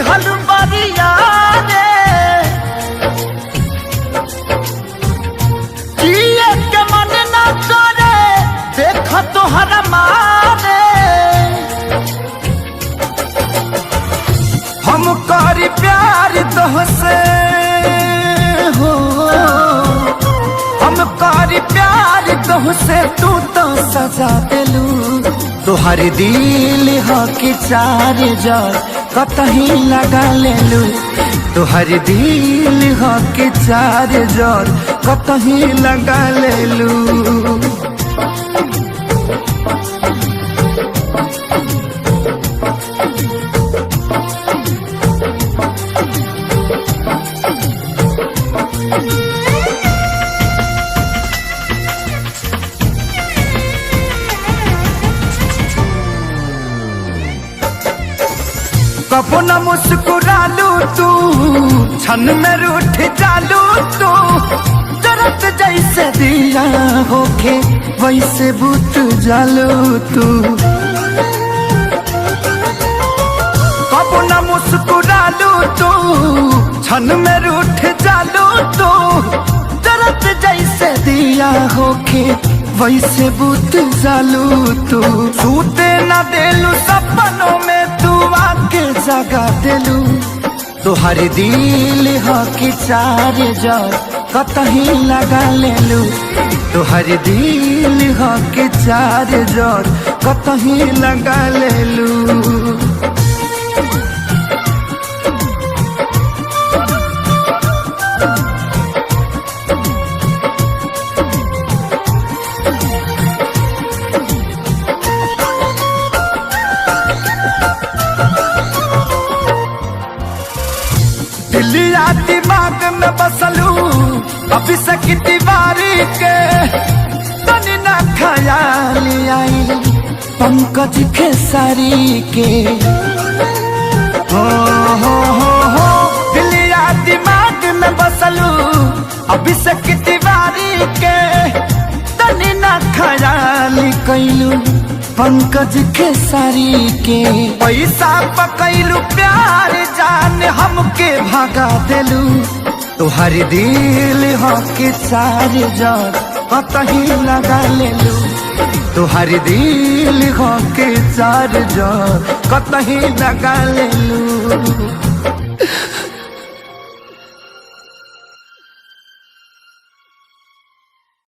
दिहल बरिया रे जिए के मन न करे देख तोहरा मारे हम करी प्यार तोहसे हो हम करी प्यार तोहसे तू तो सजा देलू तोहर दिल हो कि चार जार कतही लगा लेलू तोहर दिल हो कि चार जार कतही लगा लेलू कबो न मुस्कुरालू तू छन में रूठ जालू तू जरत जैसे दिया होके वैसे बुत जालू तू कबो न मुस्कुरालू तू छन में रूठ जालू तू जरत जैसे दिया होके वैसे बुत जालू तू सूते न देलू सपनों में तू आके जगा देलू तोहर दिल हो कि चार जार कतही लगा लेलू तोहर दिल हो कि चार जार कतही लगा लेलू दिलिया दिमाग में बसलू अभी से की दीवारी के तनी ना ख्याल आई पंकज खेसारी के हो दिलिया दिमाग में बसलू अभी से की दीवारी के तनी ना ख्याल कैलू पंकज खेसारी के पैसा पकैलू प्यार जान हमके भगा देलू तोहर दिल हो कि चार जार कतही लगा लेलू तोहर दिल हो कि चार जार कतही लगा लेलू।